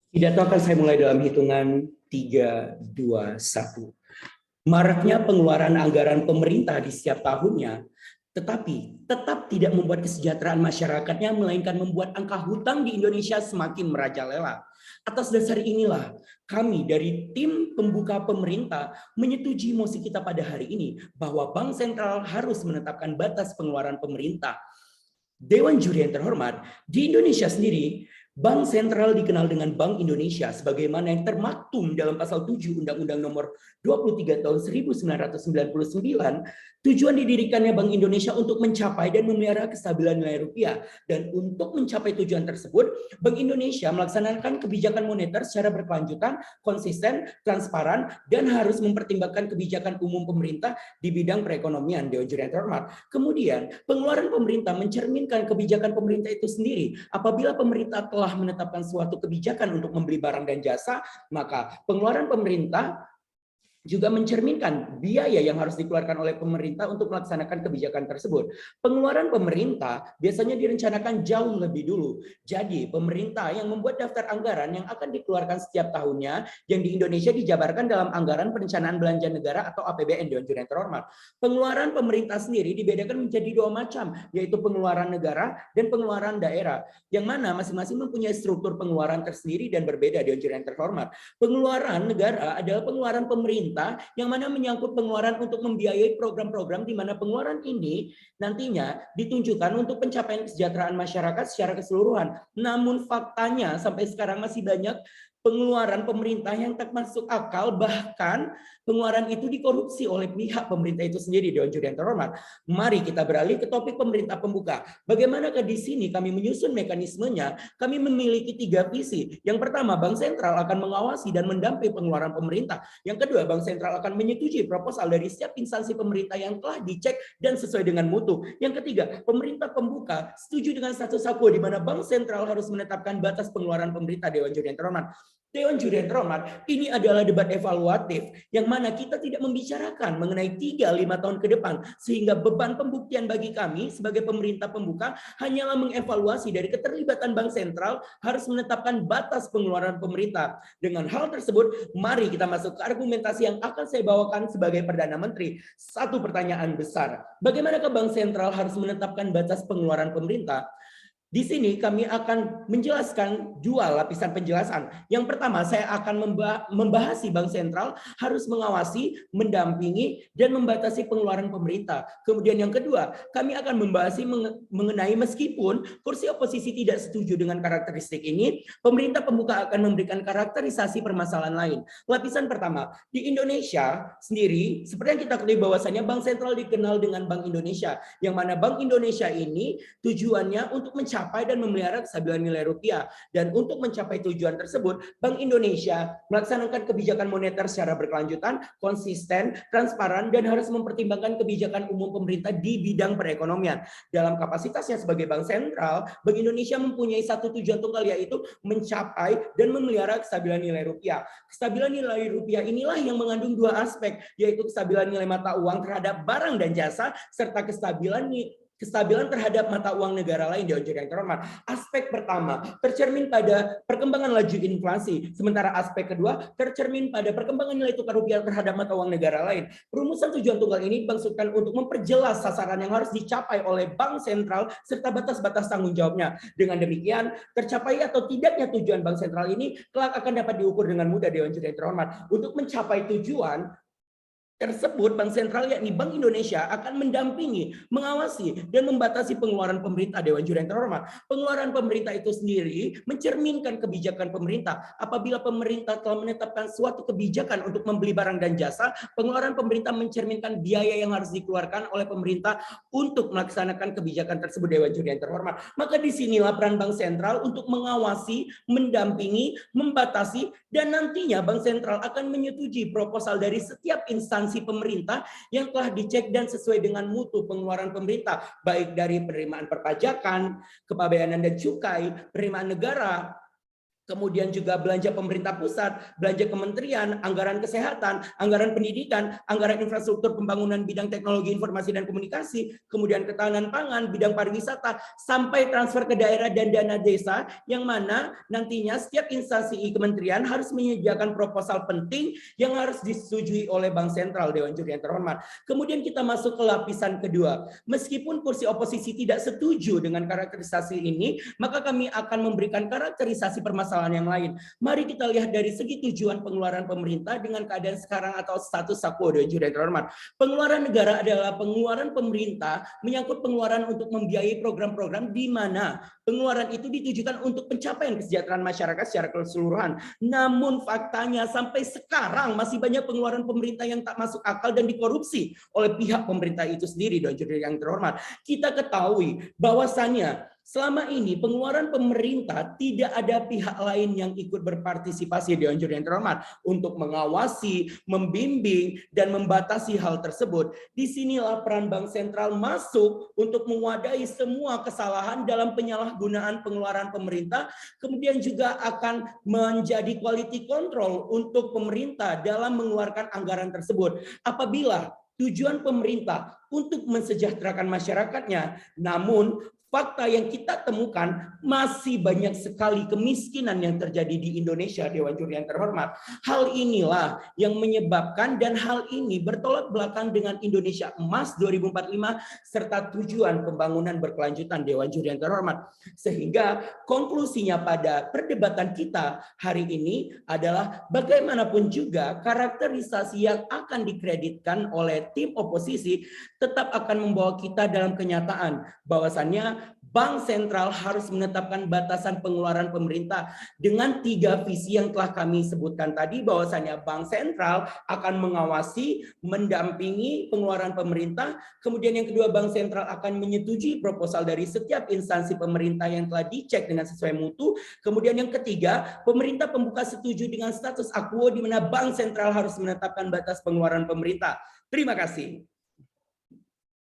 Pidato akan saya mulai dalam hitungan 3, 2, 1. Maraknya pengeluaran anggaran pemerintah di setiap tahunnya, tetapi tetap tidak membuat kesejahteraan masyarakatnya, melainkan membuat angka hutang di Indonesia semakin merajalela. Atas dasar inilah kami dari tim pembuka pemerintah menyetujui mosi kita pada hari ini bahwa Bank Sentral harus menetapkan batas pengeluaran pemerintah. Dewan Juri yang terhormat, di Indonesia sendiri, Bank Sentral dikenal dengan Bank Indonesia sebagaimana yang termaktum dalam pasal 7 Undang-Undang Nomor 23 tahun 1999. Tujuan didirikannya Bank Indonesia untuk mencapai dan memelihara kestabilan nilai rupiah. Dan untuk mencapai tujuan tersebut, Bank Indonesia melaksanakan kebijakan moneter secara berkelanjutan, konsisten, transparan, dan harus mempertimbangkan kebijakan umum pemerintah di bidang perekonomian. Dewan Juri yang terhormat. Kemudian, pengeluaran pemerintah mencerminkan kebijakan pemerintah itu sendiri. Apabila pemerintah telah menetapkan suatu kebijakan untuk membeli barang dan jasa, maka pengeluaran pemerintah juga mencerminkan biaya yang harus dikeluarkan oleh pemerintah untuk melaksanakan kebijakan tersebut. Pengeluaran pemerintah biasanya direncanakan jauh lebih dulu. Jadi, pemerintah yang membuat daftar anggaran yang akan dikeluarkan setiap tahunnya, yang di Indonesia dijabarkan dalam Anggaran Perencanaan Belanja Negara atau APBN. Dewan Juri yang terhormat. Pengeluaran pemerintah sendiri dibedakan menjadi dua macam, yaitu pengeluaran negara dan pengeluaran daerah, yang mana masing-masing mempunyai struktur pengeluaran tersendiri dan berbeda. Dewan Juri yang terhormat. Pengeluaran negara adalah pengeluaran pemerintah yang mana menyangkut pengeluaran untuk membiayai program-program di mana pengeluaran ini nantinya ditunjukkan untuk pencapaian kesejahteraan masyarakat secara keseluruhan. Namun faktanya sampai sekarang masih banyak pengeluaran pemerintah yang tak masuk akal, bahkan pengeluaran itu dikorupsi oleh pihak pemerintah itu sendiri. Dewan Juri yang terhormat. Mari kita beralih ke topik pemerintah pembuka. Bagaimanakah di sini kami menyusun mekanismenya? Kami memiliki 3 visi. Yang pertama, Bank Sentral akan mengawasi dan mendampingi pengeluaran pemerintah. Yang kedua, Bank Sentral akan menyetujui proposal dari setiap instansi pemerintah yang telah dicek dan sesuai dengan mutu. Yang ketiga, pemerintah pembuka setuju dengan status quo di mana Bank Sentral harus menetapkan batas pengeluaran pemerintah. Dewan Juri yang terhormat. Dewan Juri yang terhormat, ini adalah debat evaluatif yang mana kita tidak membicarakan mengenai 3-5 tahun ke depan, sehingga beban pembuktian bagi kami sebagai pemerintah pembuka hanyalah mengevaluasi dari keterlibatan Bank Sentral harus menetapkan batas pengeluaran pemerintah. Dengan hal tersebut, mari kita masuk ke argumentasi yang akan saya bawakan sebagai Perdana Menteri. Satu pertanyaan besar, bagaimanakah Bank Sentral harus menetapkan batas pengeluaran pemerintah? Di sini kami akan menjelaskan 2 lapisan penjelasan. Yang pertama, saya akan membahas Bank Sentral harus mengawasi, mendampingi, dan membatasi pengeluaran pemerintah. Kemudian yang kedua, kami akan membahas mengenai meskipun kursi oposisi tidak setuju dengan karakteristik ini, pemerintah pembuka akan memberikan karakterisasi permasalahan lain. Lapisan pertama, di Indonesia sendiri, seperti yang kita ketahui bahwasannya Bank Sentral dikenal dengan Bank Indonesia, yang mana Bank Indonesia ini tujuannya untuk mencapai dan memelihara kestabilan nilai rupiah. Dan untuk mencapai tujuan tersebut, Bank Indonesia melaksanakan kebijakan moneter secara berkelanjutan, konsisten, transparan, dan harus mempertimbangkan kebijakan umum pemerintah di bidang perekonomian. Dalam kapasitasnya sebagai Bank Sentral, Bank Indonesia mempunyai satu tujuan tunggal, yaitu mencapai dan memelihara kestabilan nilai rupiah. Kestabilan nilai rupiah inilah yang mengandung 2 aspek, yaitu kestabilan nilai mata uang terhadap barang dan jasa, serta kestabilan terhadap mata uang negara lain. Dewan Juri yang terhormat. Aspek pertama tercermin pada perkembangan laju inflasi, sementara aspek kedua tercermin pada perkembangan nilai tukar rupiah terhadap mata uang negara lain. Perumusan tujuan tunggal ini dimaksudkan untuk memperjelas sasaran yang harus dicapai oleh Bank Sentral serta batas-batas tanggung jawabnya. Dengan demikian, tercapai atau tidaknya tujuan Bank Sentral ini kelak akan dapat diukur dengan mudah. Dewan Juri yang terhormat. Untuk mencapai tujuan tersebut, Bank Sentral yakni Bank Indonesia akan mendampingi, mengawasi, dan membatasi pengeluaran pemerintah. Dewan Juri yang terhormat. Pengeluaran pemerintah itu sendiri mencerminkan kebijakan pemerintah. Apabila pemerintah telah menetapkan suatu kebijakan untuk membeli barang dan jasa, pengeluaran pemerintah mencerminkan biaya yang harus dikeluarkan oleh pemerintah untuk melaksanakan kebijakan tersebut. Dewan Juri yang terhormat. Maka disinilah peran Bank Sentral untuk mengawasi, mendampingi, membatasi, dan nantinya Bank Sentral akan menyetujui proposal dari setiap instansi pemerintah yang telah dicek dan sesuai dengan mutu pengeluaran pemerintah, baik dari penerimaan perpajakan, kepabeanan dan cukai, penerimaan negara, kemudian juga belanja pemerintah pusat, belanja kementerian, anggaran kesehatan, anggaran pendidikan, anggaran infrastruktur pembangunan bidang teknologi informasi dan komunikasi, kemudian ketahanan pangan, bidang pariwisata, sampai transfer ke daerah dan dana desa, yang mana nantinya setiap instansi kementerian harus menyediakan proposal penting yang harus disetujui oleh Bank Sentral, Dewan Juri yang terhormat. Kemudian kita masuk ke lapisan kedua. Meskipun kursi oposisi tidak setuju dengan karakterisasi ini, maka kami akan memberikan karakterisasi permasalahan yang lain. Mari kita lihat dari segi tujuan pengeluaran pemerintah dengan keadaan sekarang atau status quo, Dewan Juri yang terhormat. Pengeluaran negara adalah pengeluaran pemerintah menyangkut pengeluaran untuk membiayai program-program di mana pengeluaran itu ditujukan untuk pencapaian kesejahteraan masyarakat secara keseluruhan. Namun faktanya sampai sekarang masih banyak pengeluaran pemerintah yang tak masuk akal dan dikorupsi oleh pihak pemerintah itu sendiri, Dewan Juri yang terhormat. Kita ketahui bahwasannya selama ini pengeluaran pemerintah tidak ada pihak lain yang ikut berpartisipasi, Dewan Juri yang terhormat, untuk mengawasi, membimbing, dan membatasi hal tersebut. Disinilah peran Bank Sentral masuk untuk mewadahi semua kesalahan dalam penyalahgunaan pengeluaran pemerintah, kemudian juga akan menjadi quality control untuk pemerintah dalam mengeluarkan anggaran tersebut. Apabila tujuan pemerintah untuk mensejahterakan masyarakatnya, namun fakta yang kita temukan masih banyak sekali kemiskinan yang terjadi di Indonesia, Dewan Juri yang terhormat. Hal inilah yang menyebabkan dan hal ini bertolak belakang dengan Indonesia Emas 2045 serta tujuan pembangunan berkelanjutan, Dewan Juri yang terhormat. Sehingga konklusinya pada perdebatan kita hari ini adalah bagaimanapun juga karakterisasi yang akan dikreditkan oleh tim oposisi tetap akan membawa kita dalam kenyataan bahwasannya Bank Sentral harus menetapkan batasan pengeluaran pemerintah dengan 3 visi yang telah kami sebutkan tadi, bahwasannya Bank Sentral akan mengawasi, mendampingi pengeluaran pemerintah, kemudian yang kedua Bank Sentral akan menyetujui proposal dari setiap instansi pemerintah yang telah dicek dengan sesuai mutu, kemudian yang ketiga pemerintah pembuka setuju dengan status quo di mana Bank Sentral harus menetapkan batas pengeluaran pemerintah. Terima kasih.